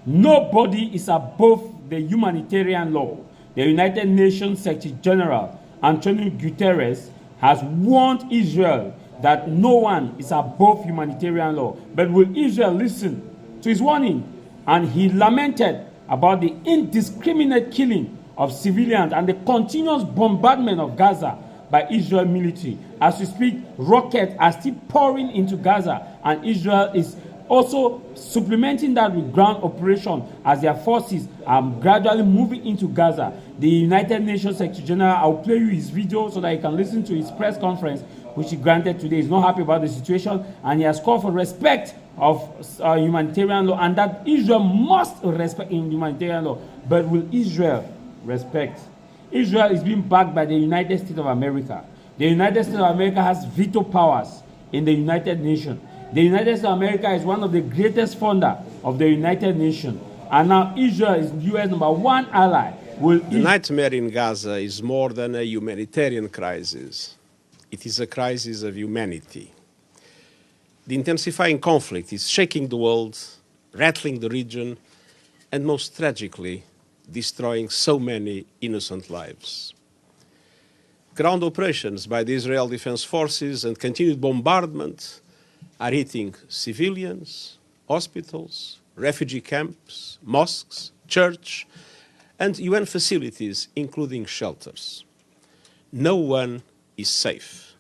Nobody is above the humanitarian law. The United Nations Secretary General Antonio Guterres has warned Israel that no one is above humanitarian law. But will Israel listen to his warning? And he lamented about the indiscriminate killing of civilians and the continuous bombardment of Gaza by Israel military. As we speak, rockets are still pouring into Gaza, and Israel is also supplementing that with ground operation as their forces are gradually moving into Gaza. The United Nations Secretary General, I'll play you his video so that you can listen to his press conference, which he granted today. He's not happy about the situation, and he has called for respect of humanitarian law, and that Israel must respect in humanitarian law. But will Israel respect? Israel is being backed by the United States of America. The United States of America has veto powers in the United Nations. The United States of America is one of the greatest funder of the United Nations. And now Israel is the U.S. #1 ally. The nightmare in Gaza is more than a humanitarian crisis. It is a crisis of humanity. The intensifying conflict is shaking the world, rattling the region, and most tragically, destroying so many innocent lives. Ground operations by the Israel Defense Forces and continued bombardment are hitting civilians, hospitals, refugee camps, mosques, church, and UN facilities, including shelters. No one is safe.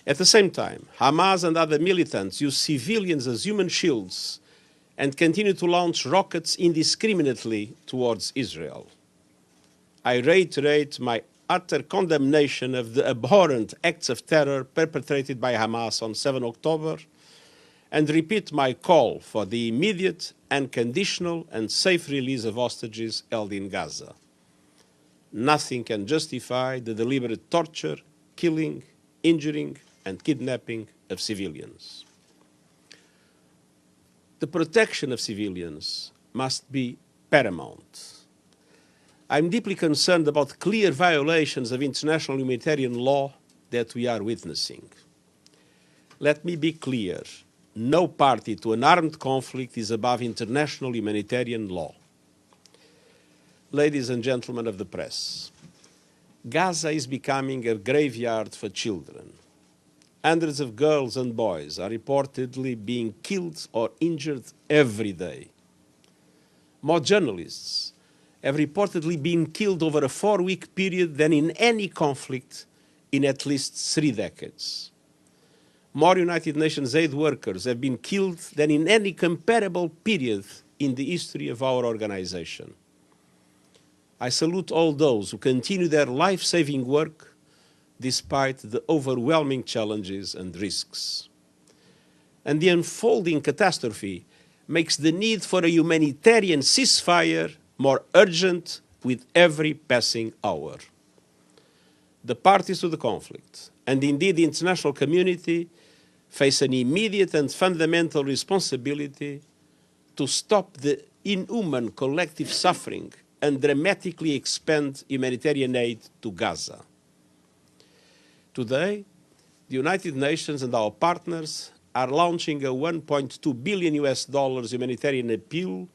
At the same time, Hamas and other militants use civilians as human shields and continue to launch rockets indiscriminately towards Israel. I reiterate my utter condemnation of the abhorrent acts of terror perpetrated by Hamas on 7 October and repeat my call for the immediate, unconditional and safe release of hostages held in Gaza. Nothing can justify the deliberate torture, killing, injuring and kidnapping of civilians. The protection of civilians must be paramount. I'm deeply concerned about clear violations of international humanitarian law that we are witnessing. Let me be clear. No party to an armed conflict is above international humanitarian law. Ladies and gentlemen of the press, Gaza is becoming a graveyard for children. Hundreds of girls and boys are reportedly being killed or injured every day. More journalists have reportedly been killed over a 4-week period than in any conflict in at least 3 decades. More United Nations aid workers have been killed than in any comparable period in the history of our organization. I salute all those who continue their life-saving work despite the overwhelming challenges and risks. And the unfolding catastrophe makes the need for a humanitarian ceasefire more urgent with every passing hour. The parties to the conflict, and indeed the international community, face an immediate and fundamental responsibility to stop the inhuman collective suffering and dramatically expand humanitarian aid to Gaza. Today, the United Nations and our partners are launching a $1.2 billion humanitarian appeal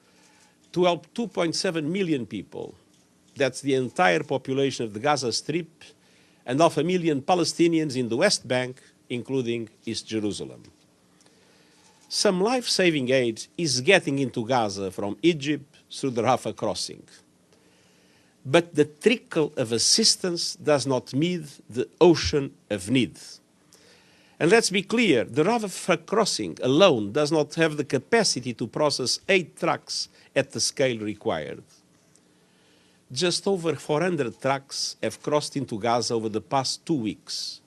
to help 2.7 million people. That's the entire population of the Gaza Strip and 500,000 Palestinians in the West Bank, including East Jerusalem. Some life-saving aid is getting into Gaza from Egypt through the Rafah crossing. But the trickle of assistance does not meet the ocean of need. And let's be clear, the Rafah crossing alone does not have the capacity to process 8 trucks at the scale required. Just over 400 trucks have crossed into Gaza over the past 2 weeks,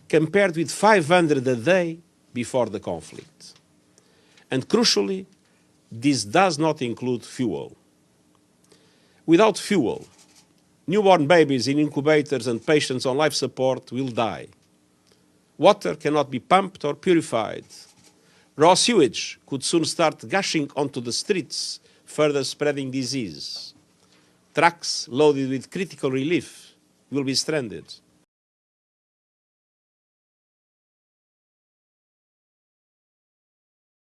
compared with 500 a day before the conflict. And crucially, this does not include fuel. Without fuel, newborn babies in incubators and patients on life support will die. Water cannot be pumped or purified. Raw sewage could soon start gushing onto the streets, further spreading disease. Trucks loaded with critical relief will be stranded.